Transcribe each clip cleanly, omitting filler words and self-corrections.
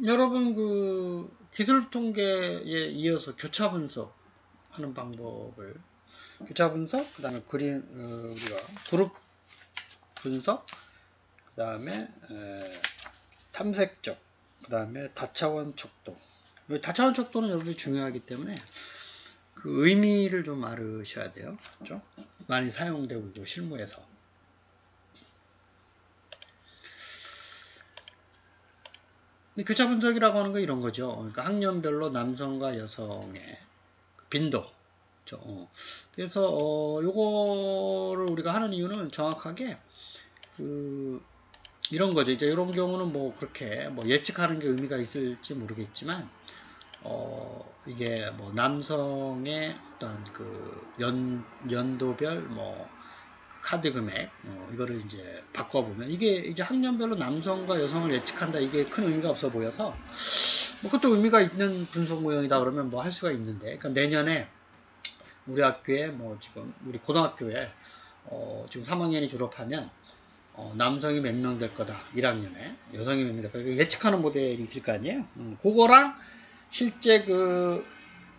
여러분 그 기술 통계에 이어서 교차 분석하는 방법을 교차 분석, 그 다음에 우리가 그룹 분석, 그 다음에 탐색적, 그 다음에 다차원 척도. 다차원 척도는 여러분이 중요하기 때문에 그 의미를 좀 알으셔야 돼요. 그렇죠? 많이 사용되고 있고 실무에서. 교차 분석이라고 하는 건 이런 거죠. 그러니까 학년별로 남성과 여성의 빈도. 그래서 요거를 우리가 하는 이유는 정확하게 이런 거죠. 이제 이런 경우는 뭐 그렇게 뭐 예측하는 게 의미가 있을지 모르겠지만 이게 뭐 남성의 어떤 그 연도별 뭐 카드 금액 이거를 이제 바꿔보면 이게 이제 학년별로 남성과 여성을 예측한다, 이게 큰 의미가 없어 보여서 뭐 그것도 의미가 있는 분석 모형이다 그러면 뭐 할 수가 있는데, 그러니까 내년에 우리 학교에 뭐 지금 우리 고등학교에 지금 3학년이 졸업하면 남성이 몇 명 될 거다 1학년에, 여성이 몇 명 될 거다 예측하는 모델이 있을 거 아니에요. 그거랑 실제 그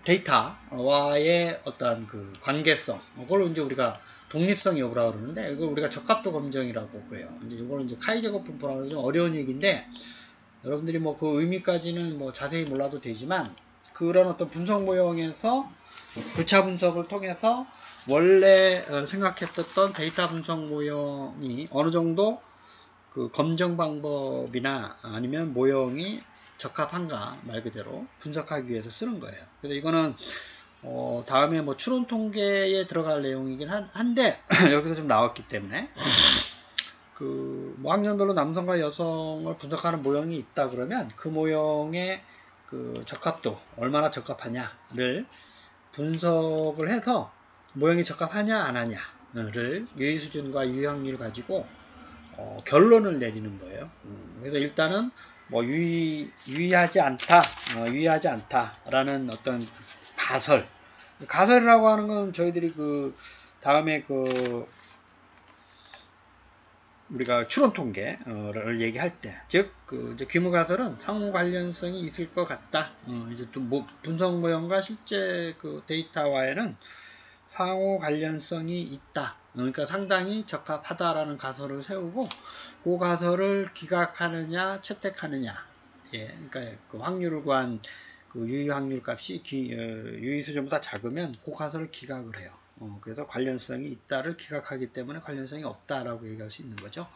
데이터와의 어떤 그 관계성, 그걸 이제 우리가 독립성 여부라고 그러는데, 이걸 우리가 적합도 검정이라고 그래요. 이제 이거는 이제 카이 제곱 분포라는 좀 어려운 얘기인데, 여러분들이 뭐 그 의미까지는 뭐 자세히 몰라도 되지만, 그런 어떤 분석 모형에서 교차 분석을 통해서 원래 생각했던 데이터 분석 모형이 어느 정도 그 검정 방법이나 아니면 모형이 적합한가 말 그대로 분석하기 위해서 쓰는 거예요. 그래서 이거는 다음에 뭐 추론 통계에 들어갈 내용이긴 한데 여기서 좀 나왔기 때문에 그 뭐 학년별로 남성과 여성을 분석하는 모형이 있다 그러면 그 모형의 그 적합도 얼마나 적합하냐를 분석을 해서 모형이 적합하냐 안 하냐를 유의 수준과 유의확률 가지고 결론을 내리는 거예요. 그래서 일단은 뭐 유의하지 않다라는 어떤 가설이라고 하는 건 저희들이 그 다음에 그 우리가 추론 통계를 얘기할 때, 즉 그 이제 규모 가설은 상호 관련성이 있을 것 같다. 이제 또 뭐 분석 모형과 실제 그 데이터와에는 상호 관련성이 있다. 그러니까 상당히 적합하다라는 가설을 세우고 그 가설을 기각하느냐 채택하느냐, 그러니까 그 확률을 구한 그 유의 확률 값이 유의 수준보다 작으면 그 가설을 기각을 해요. 그래서 관련성이 있다를 기각하기 때문에 관련성이 없다라고 얘기할 수 있는 거죠.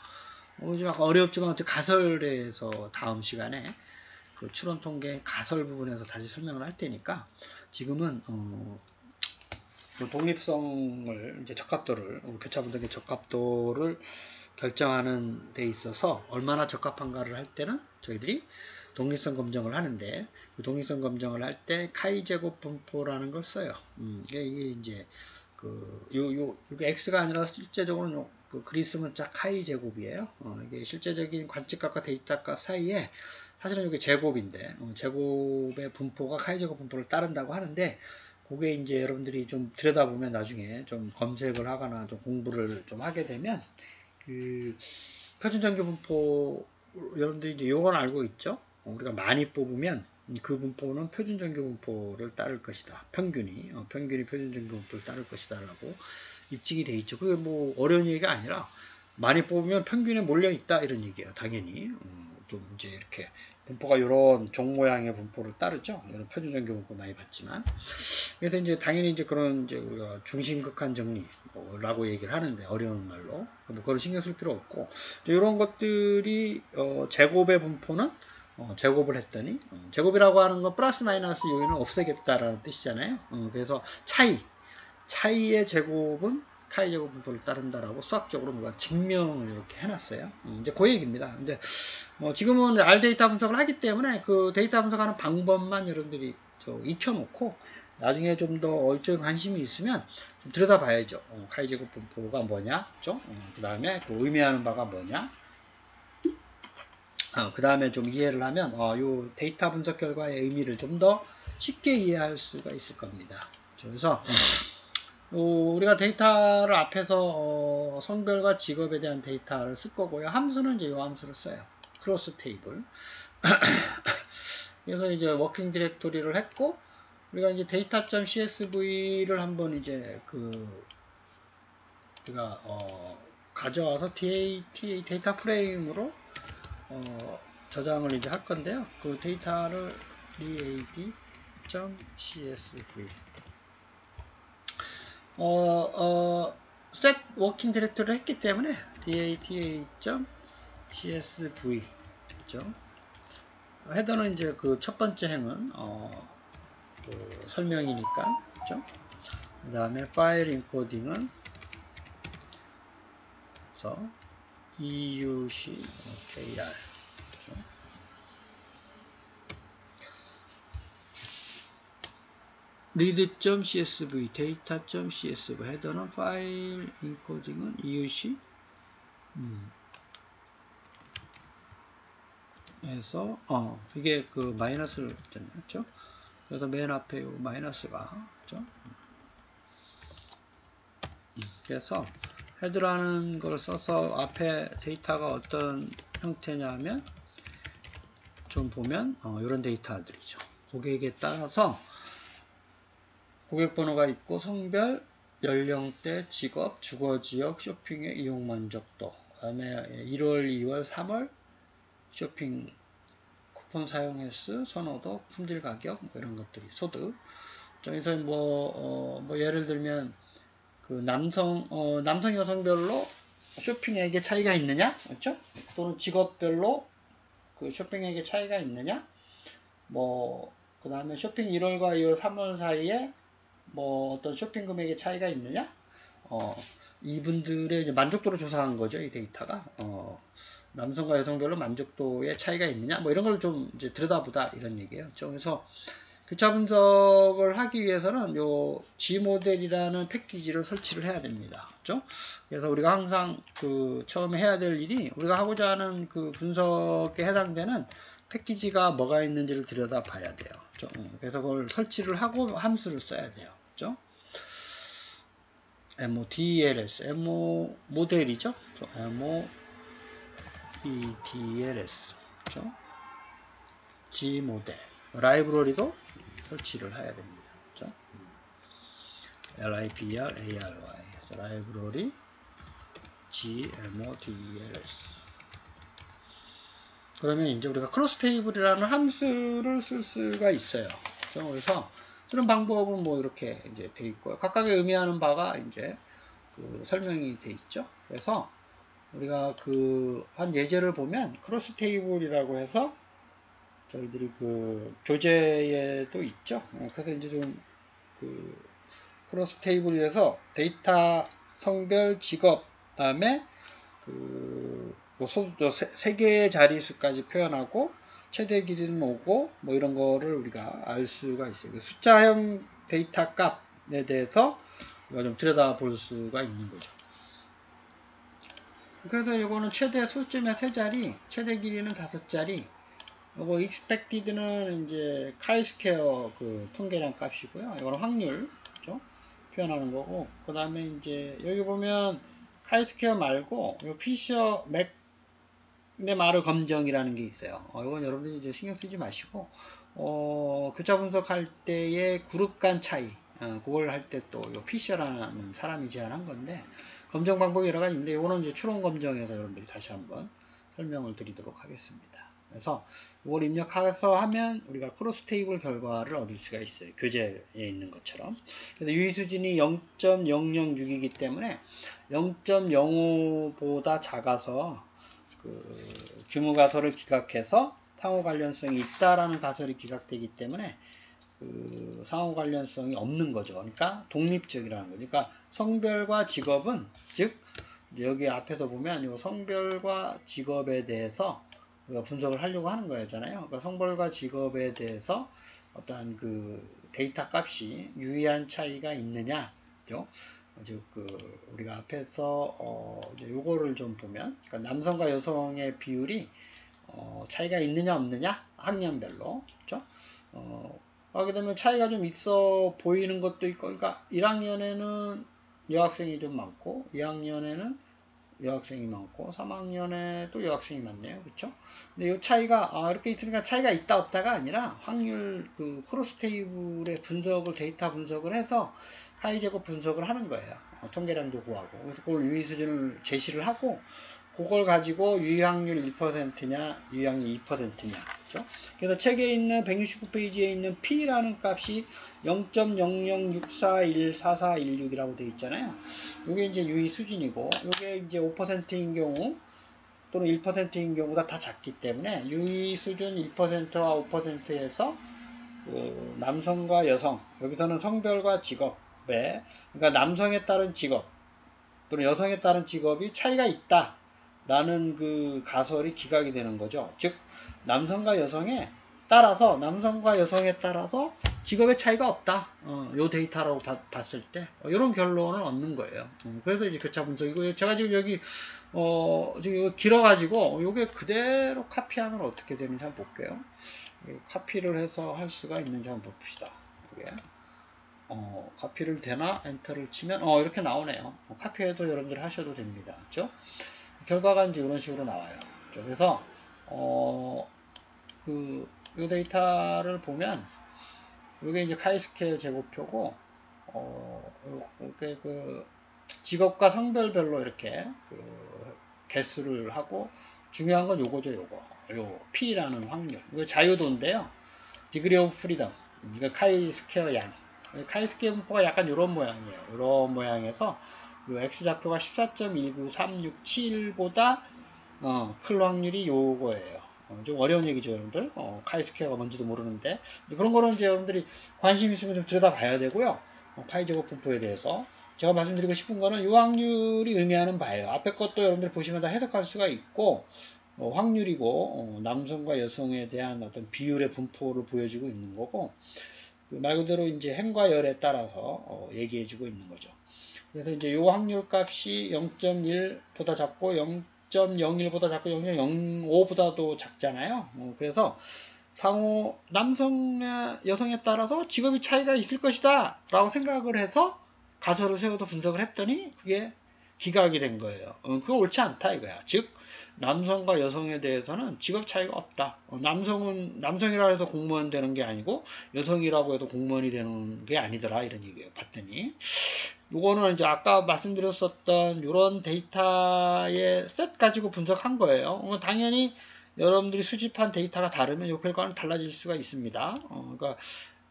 좀 어렵지만 가설에서 다음 시간에 그 추론 통계 가설 부분에서 다시 설명을 할 테니까 지금은 독립성을 이제 적합도를 교차 분석의 적합도를 결정하는 데 있어서 얼마나 적합한가를 할 때는 저희들이 독립성 검정을 하는데, 그 독립성 검정을 할 때 카이 제곱 분포라는 걸 써요. 이게 이제 이게 x가 아니라 실제적으로는 그 그리스 문자 카이 제곱이에요. 이게 실제적인 관측값과 데이터값 사이에 사실은 이게 제곱인데 제곱의 분포가 카이 제곱 분포를 따른다고 하는데, 그게 이제 여러분들이 좀 들여다보면 나중에 좀 검색을 하거나 좀 공부를 좀 하게 되면 그 표준정규 분포, 여러분들이 이제 요건 알고 있죠? 우리가 많이 뽑으면 그 분포는 표준정규 분포를 따를 것이다. 평균이 표준정규 분포를 따를 것이다 라고 입증이 돼 있죠. 그게 뭐 어려운 얘기가 아니라 많이 뽑으면 평균에 몰려 있다 이런 얘기예요. 당연히 좀 이제 이렇게 분포가 이런 종 모양의 분포를 따르죠. 이런 표준정규 분포 많이 봤지만, 그래서 이제 당연히 이제 그런 이제 우리가 중심극한 정리라고 얘기를 하는데 어려운 말로 뭐 그걸 신경 쓸 필요 없고, 이런 것들이 제곱의 분포는 제곱을 했더니 제곱이라고 하는 건 플러스 마이너스 요인을 없애겠다라는 뜻이잖아요. 그래서 차이의 제곱은 카이 제곱 분포를 따른다라고 수학적으로 누가 증명을 이렇게 해놨어요. 이제 그 얘기입니다. 이제 지금은 R 데이터 분석을 하기 때문에 그 데이터 분석하는 방법만 여러분들이 익혀놓고 나중에 좀 더 일종의 관심이 있으면 좀 들여다봐야죠. 카이 제곱 분포가 뭐냐, 그렇죠? 그 다음에 그 의미하는 바가 뭐냐. 그 다음에 좀 이해를 하면 요 데이터 분석 결과의 의미를 좀 더 쉽게 이해할 수가 있을 겁니다. 그래서 우리가 데이터를 앞에서 성별과 직업에 대한 데이터를 쓸 거고요. 함수는 이제 이 함수를 써요. 크로스 테이블. 그래서 이제 워킹 디렉토리를 했고, 우리가 이제 data.csv를 한번 이제 우리가 가져와서 데이터 프레임으로 저장을 이제 할 건데요. 그 데이터를 dad.csv set working directory를 했기 때문에 data.csv 그죠? 헤더는 이제 그 첫 번째 행은 그 설명이니까 그죠? 그 다음에 파일 인코딩은 그래서 euc kr 그죠? read.csv data.csv 헤더는 파일 인코딩은 euc 해서 이게 그 마이너스를 했죠. 그래서 맨 앞에 요 마이너스가 그죠? 그래서 헤드라는 걸 써서 앞에 데이터가 어떤 형태냐면 좀 보면 이런 데이터들이죠. 고객에 따라서 고객 번호가 있고 성별, 연령대, 직업, 주거지역, 쇼핑의 이용 만족도, 그 다음에 1월, 2월, 3월 쇼핑 쿠폰 사용 횟수, 선호도, 품질 가격 뭐 이런 것들이 소득. 여기서 뭐 예를 들면 그 남성 여성별로 쇼핑액의 차이가 있느냐, 그렇죠? 또는 직업별로 그 쇼핑액의 차이가 있느냐, 뭐 그 다음에 쇼핑 1월과 2월, 3월 사이에 뭐 어떤 쇼핑 금액의 차이가 있느냐, 이분들의 이제 만족도를 조사한 거죠, 이 데이터가. 남성과 여성별로 만족도의 차이가 있느냐, 뭐 이런 걸 좀 이제 들여다보다 이런 얘기예요. 그래서 교차 분석을 하기 위해서는 요 G모델이라는 패키지를 설치를 해야 됩니다. 그렇죠? 그래서 우리가 항상 그 처음에 해야 될 일이 우리가 하고자 하는 그 분석에 해당되는 패키지가 뭐가 있는지를 들여다 봐야 돼요. 그렇죠? 그래서 그걸 설치를 하고 함수를 써야 돼요. 그렇죠? models, 모델이죠. models, 그렇죠? G모델, 라이브러리도 설치를 해야 됩니다. 그렇죠? libr, ary, 라이브러리 gmodels. 그러면 이제 우리가 크로스 테이블이라는 함수를 쓸 수가 있어요. 그렇죠? 그래서 쓰는 방법은 뭐 이렇게 이제 돼 있고요. 각각의 의미하는 바가 이제 그 설명이 돼 있죠. 그래서 우리가 그 한 예제를 보면 크로스 테이블이라고 해서 저희들이 그 교재에도 있죠. 그래서 이제 좀 그 크로스 테이블에서 데이터, 성별, 직업, 다음에 그 뭐 세 개의 자릿수까지 표현하고 최대 길이는 오고 뭐 이런 거를 우리가 알 수가 있어요. 그 숫자형 데이터 값에 대해서 우리가 좀 들여다볼 수가 있는 거죠. 그래서 이거는 최대 소수점의 3자리, 최대 길이는 5자리, 요거 expected는 이제 chi-square 그 통계량 값이고요. 이거는 확률, 그죠? 표현하는 거고, 그 다음에 이제 여기 보면 chi-square 말고 요 피셔 맥네마르 검정이라는 게 있어요. 이건 여러분들이 이제 신경 쓰지 마시고, 교차 분석할 때의 그룹 간 차이, 그걸 할 때 또 요 피셔라는 사람이 제안한 건데, 검정 방법이 여러 가지 있는데, 이거는 이제 추론 검정에서 여러분들이 다시 한번 설명을 드리도록 하겠습니다. 그래서 이걸 입력해서 하면 우리가 크로스 테이블 결과를 얻을 수가 있어요. 교재에 있는 것처럼. 그래서 유의수준이 0.006이기 때문에 0.05보다 작아서 그 규모 가설을 기각해서 상호 관련성이 있다라는 가설이 기각되기 때문에 그 상호 관련성이 없는 거죠. 그러니까 독립적이라는 거죠. 그러니까 성별과 직업은 즉 여기 앞에서 보면 이 성별과 직업에 대해서 우리가 분석을 하려고 하는 거잖아요. 그러니까 성별과 직업에 대해서 어떠한 그 데이터 값이 유의한 차이가 있느냐, 그죠? 즉 우리가 앞에서 이제 요거를 좀 보면, 그러니까 남성과 여성의 비율이 차이가 있느냐 없느냐 학년별로, 그죠? 하게 되면 차이가 좀 있어 보이는 것도 있고, 그러니까 1학년에는 여학생이 좀 많고 2학년에는 여학생이 많고 3학년에도 여학생이 많네요. 그렇죠? 근데 이 차이가 이렇게 있으니까 차이가 있다 없다가 아니라 확률 그 크로스 테이블의 분석을 데이터 분석을 해서 카이 제곱 분석을 하는 거예요. 통계량도 구하고 그래서 그걸 유의 수준을 제시를 하고 그걸 가지고 유의확률 1%냐 유의확률 2%냐 그렇죠? 그래서 책에 있는 169페이지에 있는 P라는 값이 0.0064144116이라고 되어 있잖아요. 이게 이제 유의 수준이고 이게 이제 5%인 경우 또는 1%인 경우가 다 작기 때문에 유의 수준 1%와 5%에서 그 남성과 여성 여기서는 성별과 직업에 그러니까 남성에 따른 직업 또는 여성에 따른 직업이 차이가 있다 라는 그 가설이 기각이 되는 거죠. 즉 남성과 여성에 따라서 직업의 차이가 없다. 요 데이터라고 봤을 때 이런 결론을 얻는 거예요. 그래서 이제 교차 분석이고 제가 지금 여기 지금 이거 길어가지고 요게 그대로 카피하면 어떻게 되는지 한번 볼게요. 카피를 해서 할 수가 있는지 한번 봅시다. 이게 카피를 되나 엔터를 치면 이렇게 나오네요. 카피해도 여러분들 하셔도 됩니다. 그렇죠? 결과가 이제 이런 식으로 나와요. 그래서 이 데이터를 보면 이게 이제 카이스케일 제곱표고 이렇게 그 직업과 성별별로 이렇게 그 개수를 하고 중요한 건 요거죠. 요 P라는 확률. 이거 자유도인데요. 디그리 오브 프리덤. 이거 카이스케어 양. 카이스케어 분포가 약간 이런 모양이에요. 이런 모양에서 요 X좌표가 14.19367보다 클 확률이 요거예요. 좀 어려운 얘기죠, 여러분들. 카이스퀘어가 뭔지도 모르는데. 그런 거는 이제 여러분들이 관심 있으면 좀 들여다봐야 되고요. 카이 제곱 분포에 대해서. 제가 말씀드리고 싶은 거는 요 확률이 의미하는 바예요. 앞에 것도 여러분들 보시면 다 해석할 수가 있고, 확률이고, 남성과 여성에 대한 어떤 비율의 분포를 보여주고 있는 거고, 말 그대로 이제 행과 열에 따라서 얘기해주고 있는 거죠. 그래서 이제 요 확률 값이 0.1보다 작고 0.01보다 작고 0.05보다도 작잖아요. 그래서 상호 남성이나 여성에 따라서 직업이 차이가 있을 것이다 라고 생각을 해서 가설을 세워서 분석을 했더니 그게 기각이 된 거예요. 그거 옳지 않다 이거야. 즉 남성과 여성에 대해서는 직업 차이가 없다. 남성이라 해서 공무원 되는 게 아니고 여성이라고 해도 공무원이 되는 게 아니더라 이런 얘기예요. 봤더니 요거는 이제 아까 말씀드렸었던 이런 데이터의 셋 가지고 분석한 거예요. 당연히 여러분들이 수집한 데이터가 다르면 요 결과는 달라질 수가 있습니다. 그러니까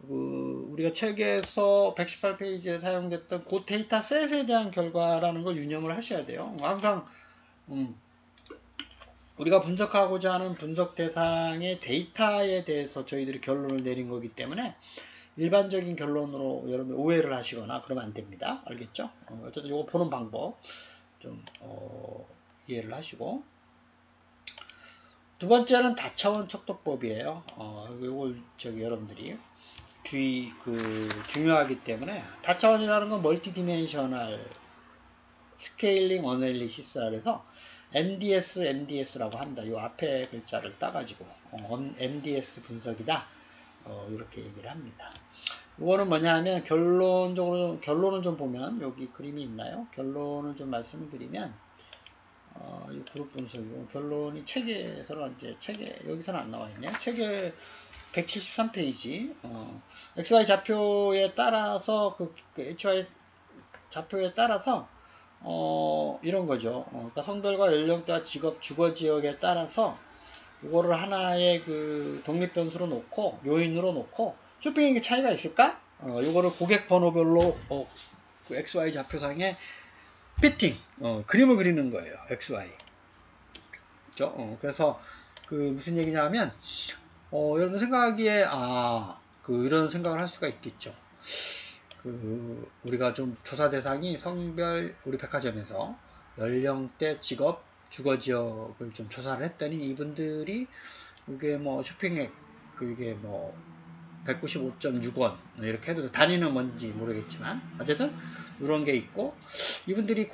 우리가 책에서 118페이지에 사용됐던 그 데이터 셋에 대한 결과라는 걸 유념을 하셔야 돼요. 항상 우리가 분석하고자 하는 분석 대상의 데이터에 대해서 저희들이 결론을 내린 거기 때문에 일반적인 결론으로 여러분 오해를 하시거나 그러면 안 됩니다. 알겠죠? 어쨌든 이거 보는 방법 좀 이해를 하시고, 두 번째는 다차원 척도법이에요. 이걸 여러분들이 중요하기 때문에 다차원이라는 건 멀티디멘셔널 스케일링 어널리시스라 해서 MDS라고 한다. 이 앞에 글자를 따가지고 MDS 분석이다. 이렇게 얘기를 합니다. 이거는 뭐냐 하면 결론을 좀 보면 여기 그림이 있나요? 결론을 좀 말씀을 드리면 이 그룹 분석이고 결론이 책에서는 여기서는 안 나와 있네요. 책에 173페이지 XY 좌표에 따라서 그 HY 좌표에 따라서 이런 거죠. 그러니까 성별과 연령대와 직업, 주거 지역에 따라서 이거를 하나의 그 독립 변수로 놓고 요인으로 놓고 쇼핑액의 차이가 있을까? 이거를 고객 번호별로 그 XY 좌표상에 피팅 그림을 그리는 거예요. XY. 그렇죠? 그래서 그 무슨 얘기냐면 여러분 생각하기에 이런 생각을 할 수가 있겠죠. 우리가 좀 조사 대상이 성별 우리 백화점에서 연령대, 직업, 주거 지역을 좀 조사를 했더니 이분들이 이게 뭐 쇼핑액 그게 뭐 195.6원 이렇게 해도 단위는 뭔지 모르겠지만 어쨌든 이런 게 있고 이분들이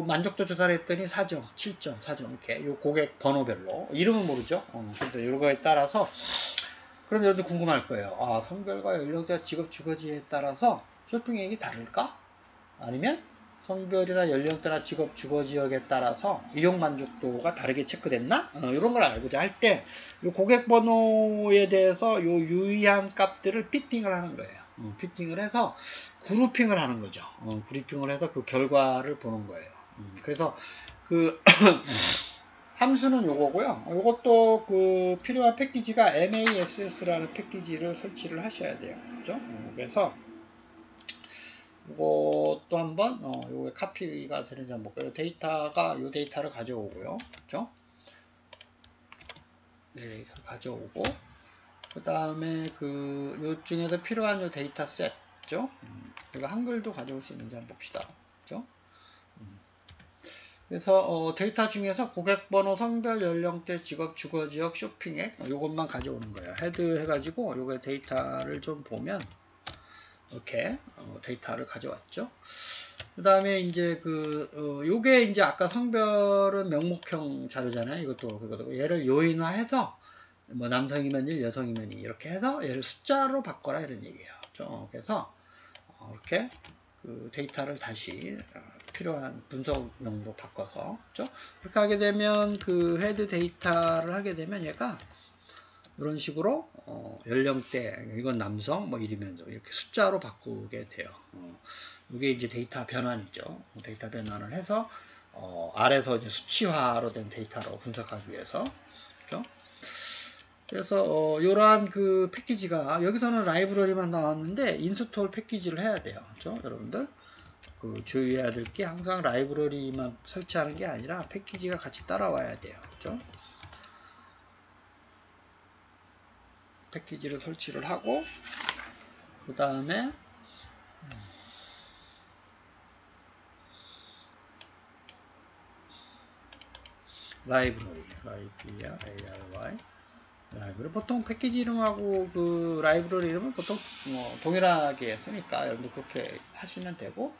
만족도 조사를 했더니 4점, 7점, 4점 이렇게 요 고객 번호별로 이름은 모르죠. 그래서 이런 거에 따라서 그럼 여러분들 궁금할 거예요. 성별과 연령대와 직업 주거지에 따라서 쇼핑액이 다를까? 아니면 성별이나 연령대나 직업, 주거 지역에 따라서 이용 만족도가 다르게 체크됐나? 이런 걸 알고자 할 때 이 고객 번호에 대해서 요 유의한 값들을 피팅을 하는 거예요. 피팅을 해서 그룹핑을 하는 거죠. 그룹핑을 해서 그 결과를 보는 거예요. 그래서 그 함수는 요거고요. 요것도 그 필요한 패키지가 MASS라는 패키지를 설치를 하셔야 돼요. 그죠? 그래서 이것도 한번 요게 카피가 되는지 한번 볼까요? 데이터가 요 데이터를 가져오고요. 그죠? 네, 데이터를 가져오고 그 다음에 그 요 중에서 필요한 요 데이터 셋죠? 이거 한글도 가져올 수 있는지 한번 봅시다. 그죠? 그래서 데이터 중에서 고객번호, 성별, 연령대, 직업, 주거지역, 쇼핑액 요것만 가져오는 거예요. 헤드 해가지고 요게 데이터를 좀 보면 이렇게 데이터를 가져왔죠. 그 다음에 이제 요게 이제 아까 성별은 명목형 자료잖아요. 이것도 얘를 요인화해서 뭐 남성이면 1, 여성이면 2 이렇게 해서 얘를 숫자로 바꿔라 이런 얘기예요. 그래서 이렇게 그 데이터를 다시 필요한 분석용으로 바꿔서 그렇죠? 그렇게 하게 되면 그 헤드 데이터를 하게 되면 얘가 이런 식으로 연령대 이건 남성 뭐 이러면 이렇게 숫자로 바꾸게 돼요. 이게 이제 데이터 변환이죠. 데이터 변환을 해서 아래서 이제 수치화로 된 데이터로 분석하기 위해서 그렇죠? 그래서 이러한 그 패키지가 여기서는 라이브러리만 나왔는데 인스톨 패키지를 해야 돼요. 그렇죠? 여러분들 그 주의해야 될 게 항상 라이브러리만 설치하는 게 아니라 패키지가 같이 따라와야 돼요. 그렇죠? 패키지를 설치를 하고 그 다음에 라이브러리 라이브러리 보통 패키지 이름하고 그 라이브러리 이름은 보통 동일하게 쓰니까 여러분들 그렇게 하시면 되고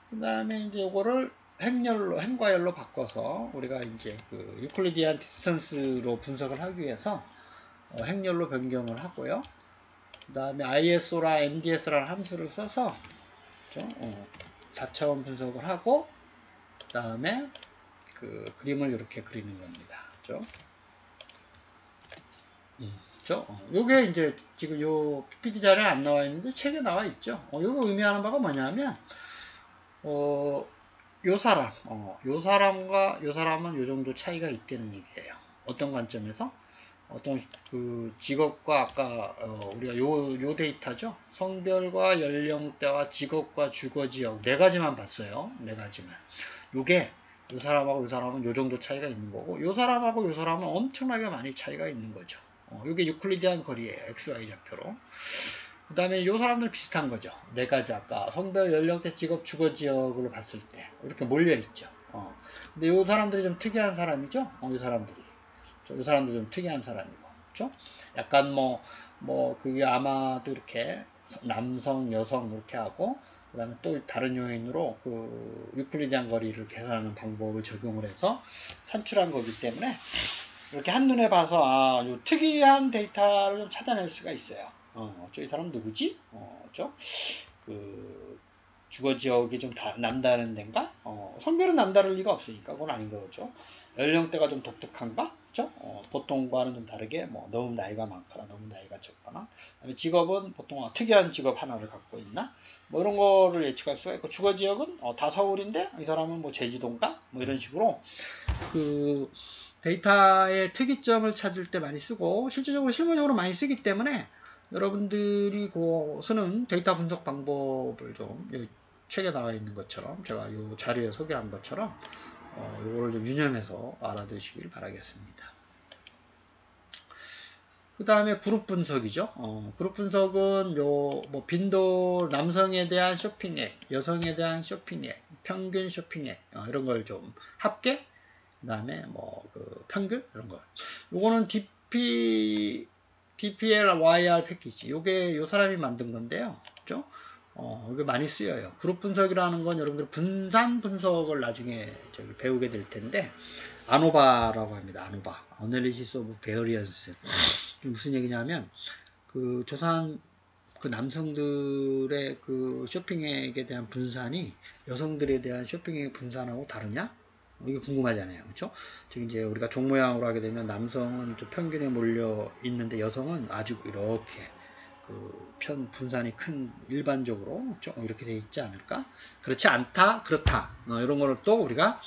그 다음에 이제 이거를 행과열로 바꿔서 우리가 이제 그 유클리디안 디스턴스로 분석을 하기 위해서 행렬로 변경을 하고요. 그 다음에 ISO랑 MDS라는 함수를 써서 4차원 분석을 하고 그 다음에 그 그림을 이렇게 그리는 겁니다. 요게 이제 지금 요 PPT 자료에 안 나와 있는데 책에 나와 있죠. 요거 의미하는 바가 뭐냐면 요 사람과 요 사람은 요 정도 차이가 있다는 얘기예요. 어떤 관점에서? 어떤 그 직업과 아까 우리가 요 데이터죠. 성별과 연령대와 직업과 주거지역 네 가지만 봤어요. 네 가지만. 요게 요 사람하고 요 사람은 요 정도 차이가 있는 거고 요 사람하고 요 사람은 엄청나게 많이 차이가 있는 거죠. 요게 유클리디안 거리예요. XY 좌표로. 그 다음에 요 사람들 비슷한 거죠. 네 가지 아까 성별, 연령대, 직업, 주거지역으로 봤을 때 이렇게 몰려있죠. 근데 요 사람들이 좀 특이한 사람이죠. 요 사람들이. 이 사람도 좀 특이한 사람이고, 그렇죠? 약간 그게 아마도 이렇게 남성, 여성 이렇게 하고, 그 다음에 또 다른 요인으로 그 유클리디안 거리를 계산하는 방법을 적용을 해서 산출한 거기 때문에 이렇게 한눈에 봐서 요 특이한 데이터를 좀 찾아낼 수가 있어요. 이 사람 누구지? 그 주거지역이 좀 남다른 데인가? 성별은 남다를 리가 없으니까 그건 아닌 거죠. 연령대가 좀 독특한가? 그죠? 보통과는 좀 다르게 너무 나이가 많거나 너무 나이가 적거나 그다음에 직업은 보통 특이한 직업 하나를 갖고 있나? 이런 거를 예측할 수가 있고 주거지역은 다 서울인데 이 사람은 제주도인가? 이런 식으로 그 데이터의 특이점을 찾을 때 많이 쓰고 실질적으로 실무적으로 많이 쓰기 때문에 여러분들이 쓰는 데이터 분석 방법을 좀 책에 나와 있는 것처럼 제가 이 자료에 소개한 것처럼 이거를 좀 유념해서 알아두시길 바라겠습니다. 그 다음에 그룹 분석이죠. 그룹 분석은 빈도 남성에 대한 쇼핑액, 여성에 대한 쇼핑액, 평균 쇼핑액 이런 걸 좀 합계, 그 다음에 그 평균 이런 걸. 요거는 DPLYR 패키지. 요게 요 사람이 만든 건데요. 그죠? 이게 많이 쓰여요. 그룹 분석이라는 건 여러분들 분산 분석을 나중에 배우게 될 텐데, 아노바라고 합니다. 아노바. Analysis of Variance. 무슨 얘기냐면, 그 조사한 그 남성들의 그 쇼핑액에 대한 분산이 여성들에 대한 쇼핑액 분산하고 다르냐? 이게 궁금하잖아요. 그렇죠? 즉 이제 우리가 종 모양으로 하게 되면 남성은 좀 평균에 몰려 있는데 여성은 아주 이렇게 그 분산이 큰 일반적으로 좀 이렇게 돼 있지 않을까? 그렇지 않다, 그렇다. 이런 거를 또 우리가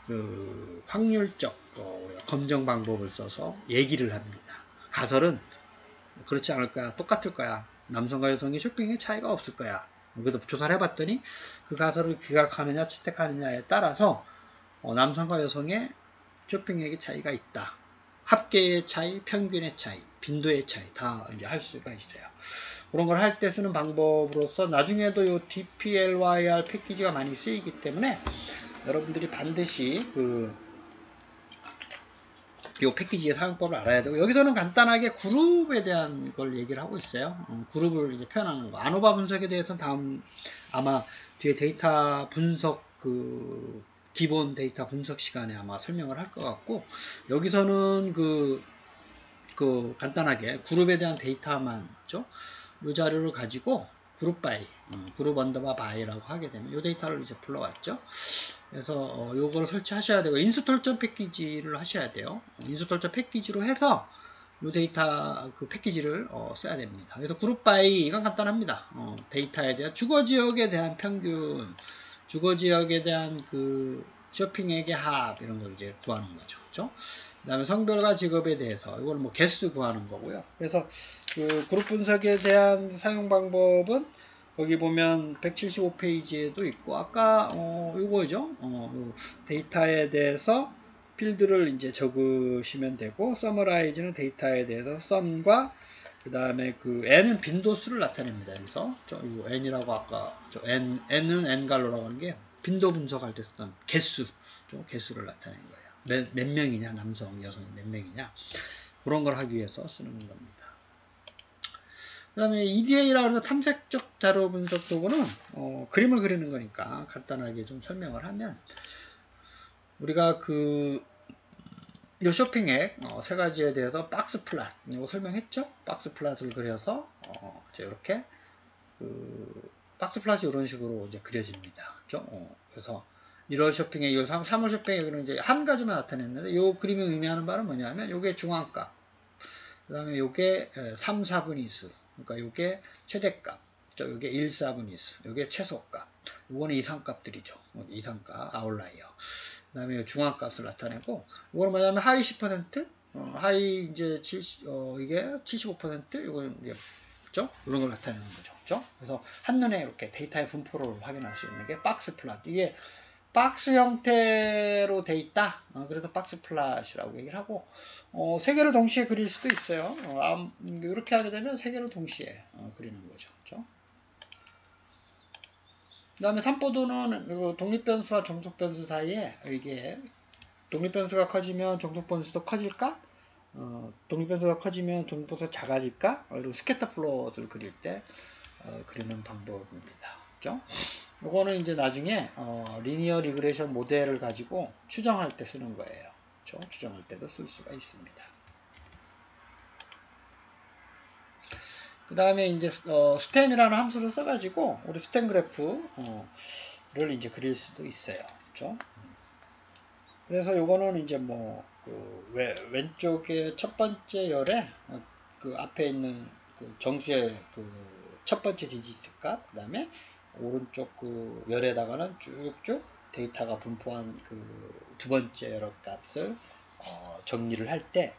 그 확률적 검정 방법을 써서 얘기를 합니다. 가설은 그렇지 않을 거야, 똑같을 거야. 남성과 여성의 쇼핑에 차이가 없을 거야. 그래도 조사를 해봤더니 그 가설을 기각하느냐 채택하느냐에 따라서 남성과 여성의 쇼핑액의 차이가 있다. 합계의 차이, 평균의 차이, 빈도의 차이 다 이제 할 수가 있어요. 그런 걸 할 때 쓰는 방법으로서 나중에도 이 DPLYR 패키지가 많이 쓰이기 때문에 여러분들이 반드시 이 패키지의 사용법을 알아야 되고, 여기서는 간단하게 그룹에 대한 걸 얘기를 하고 있어요. 그룹을 이제 표현하는 거. 아노바 분석에 대해서는 아마 뒤에 데이터 분석 기본 데이터 분석 시간에 아마 설명을 할 것 같고, 여기서는 간단하게 그룹에 대한 데이터만 이 자료를 가지고 그룹 바이, 그룹 언더바 바이라고 하게 되면 이 데이터를 이제 불러왔죠. 그래서 요거를 설치하셔야 되고, 인스톨전 패키지를 하셔야 돼요. 인스톨전 패키지로 해서 이 데이터 패키지를 써야 됩니다. 그래서 그룹 바이, 이건 간단합니다. 데이터에 대한 주거지역에 대한 평균, 주거지역에 대한 쇼핑액의 합, 이런 걸 이제 구하는 거죠. 그렇죠? 그 다음에 성별과 직업에 대해서 이걸 뭐 개수 구하는 거고요. 그래서 그룹 분석에 대한 사용 방법은 거기 보면 175페이지에도 있고, 아까 이거죠. 데이터에 대해서 필드를 이제 적으시면 되고, 서머라이즈는 데이터에 대해서 썸과 그 다음에 n은 빈도수를 나타냅니다. 여기서 n이라고 아까 n은 n갈로라고 하는 게 빈도 분석할 때 썼던 개수를 나타낸 거예요. 몇 명이냐, 남성, 여성 몇 명이냐, 그런 걸 하기 위해서 쓰는 겁니다. 그 다음에 EDA라고 해서 탐색적 자료 분석 도구는 그림을 그리는 거니까 간단하게 좀 설명을 하면, 우리가 이 쇼핑액 세 가지에 대해서 박스 플랫 이거 설명했죠? 박스 플랫을 그려서 이렇게 박스 플랫이 이런 식으로 이제 그려집니다. 그렇죠? 그래서 1월 쇼핑액, 3월 쇼핑액은 이제 한 가지만 나타냈는데, 이 그림이 의미하는 바는 뭐냐면, 요게 중앙값, 그 다음에 요게 3, 4분위수, 그러니까 요게 최대값, 요게 1, 4분위수, 요게 최소값, 요거는 이상값들이죠. 이상값, 아웃라이어. 그 다음에 중앙값을 나타내고, 이거는 뭐냐면 하이 10%, 하이 이제 이게 75%, 요거는 이제 그죠? 이런 걸 나타내는 거죠. 그죠? 그래서 한눈에 이렇게 데이터의 분포를 확인할 수 있는 게 박스 플랫. 이게 박스 형태로 돼 있다. 그래서 박스 플랫이라고 얘기를 하고, 세 개를 동시에 그릴 수도 있어요. 이렇게 하게 되면 세 개를 동시에 그리는 거죠. 그죠? 그 다음에 산포도는 독립변수와 종속변수 사이에, 이게 독립변수가 커지면 종속변수도 커질까? 독립변수가 커지면 종속변수가 작아질까? 그리고 스캐터 플롯을 그릴 때 그리는 방법입니다. 그죠? 이거는 이제 나중에 리니어 리그레이션 모델을 가지고 추정할 때 쓰는 거예요. 그죠? 추정할 때도 쓸 수가 있습니다. 그 다음에 이제 스템이라는 함수를 써가지고 우리 스템 그래프를 이제 그릴 수도 있어요. 그죠? 그래서 요거는 이제 왼쪽에 첫 번째 열에 앞에 있는 정수의 첫 번째 디지트 값, 그 다음에 오른쪽 열에다가는 쭉쭉 데이터가 분포한 두 번째 여러 값을 정리를 할 때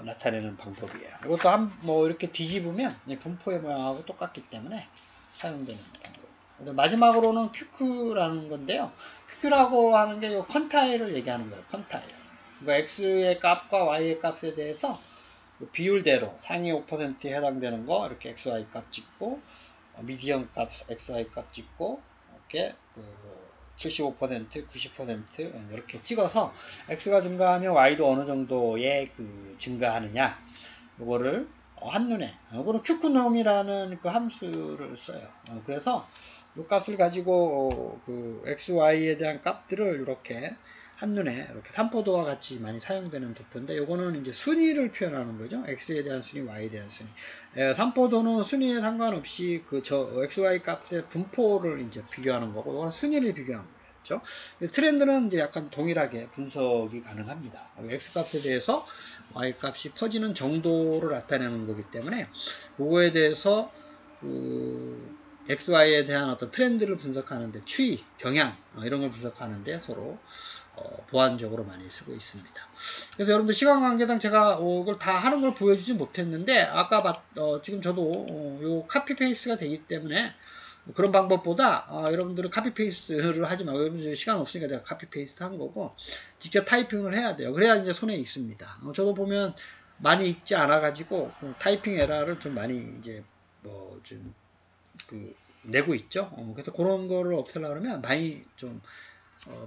나타내는 방법이에요. 이것도 이렇게 뒤집으면 분포의 모양하고 똑같기 때문에 사용되는 방법. 마지막으로는 큐큐라는 건데요. 큐큐라고 하는 게 컨타일을 얘기하는 거예요. 컨타일. 그러니까 x의 값과 y의 값에 대해서 비율대로 상위 5%에 해당되는 거 이렇게 xy 값 찍고, 미디엄 값 xy 값 찍고, 이렇게 75%, 90% 이렇게 찍어서 x가 증가하면 y도 어느 정도의 증가하느냐, 이거를 한눈에, 이거는 큐큐놈이라는 함수를 써요. 그래서 이 값을 가지고 x, y에 대한 값들을 이렇게 한눈에 이렇게 삼포도와 같이 많이 사용되는 도표인데, 요거는 이제 순위를 표현하는 거죠. x에 대한 순위, y에 대한 순위. 삼포도는 순위에 상관없이 xy 값의 분포를 이제 비교하는 거고, 요거는 순위를 비교하는 거죠. 트렌드는 이제 약간 동일하게 분석이 가능합니다. x 값에 대해서 y 값이 퍼지는 정도를 나타내는 거기 때문에, 그거에 대해서 XY에 대한 어떤 트렌드를 분석하는데, 추이, 경향 이런 걸 분석하는데 서로 보완적으로 많이 쓰고 있습니다. 그래서 여러분들 시간 관계상 제가 이걸 다 하는 걸 보여주지 못했는데, 아까 지금 저도 요 카피 페이스트가 되기 때문에 그런 방법보다 여러분들은 카피 페이스트를 하지 말고, 여러분들 시간 없으니까 제가 카피 페이스트 한 거고, 직접 타이핑을 해야 돼요. 그래야 이제 손에 익습니다. 저도 보면 많이 익지 않아 가지고 타이핑 에러를 좀 많이 이제 좀 내고 있죠. 그래서 그런 거를 없애려고 그러면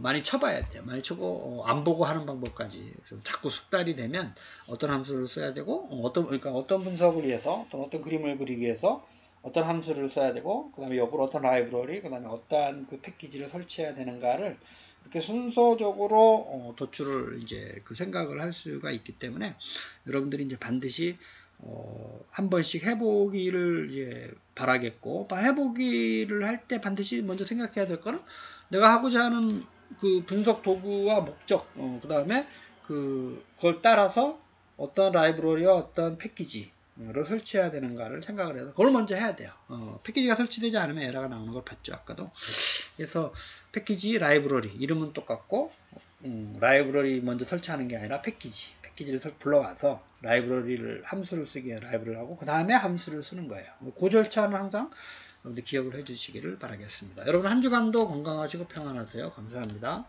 많이 쳐봐야 돼요. 많이 쳐고 안 보고 하는 방법까지. 그래서 자꾸 숙달이 되면 어떤 함수를 써야 되고, 그러니까 어떤 분석을 위해서, 어떤 그림을 그리기 위해서 어떤 함수를 써야 되고, 그 다음에 옆으로 어떤 라이브러리, 그 다음에 어떠한 그 패키지를 설치해야 되는가를 이렇게 순서적으로 도출을 이제 생각을 할 수가 있기 때문에, 여러분들이 이제 반드시 한 번씩 해보기를 이제 바라겠고, 해보기를 할 때 반드시 먼저 생각해야 될 거는, 내가 하고자 하는 그 분석 도구와 목적, 그 다음에 그걸 따라서 어떤 라이브러리와 어떤 패키지를 설치해야 되는가를 생각을 해서 그걸 먼저 해야 돼요. 패키지가 설치되지 않으면 에러가 나오는 걸 봤죠, 아까도. 그래서 패키지, 라이브러리 이름은 똑같고, 라이브러리 먼저 설치하는 게 아니라 패키지를 불러와서 라이브러리를, 함수를 쓰기 위해 라이브러리를 하고, 그 다음에 함수를 쓰는 거예요. 그 절차는 항상 여러분들 기억을 해 주시기를 바라겠습니다. 여러분 한 주간도 건강하시고 평안하세요. 감사합니다.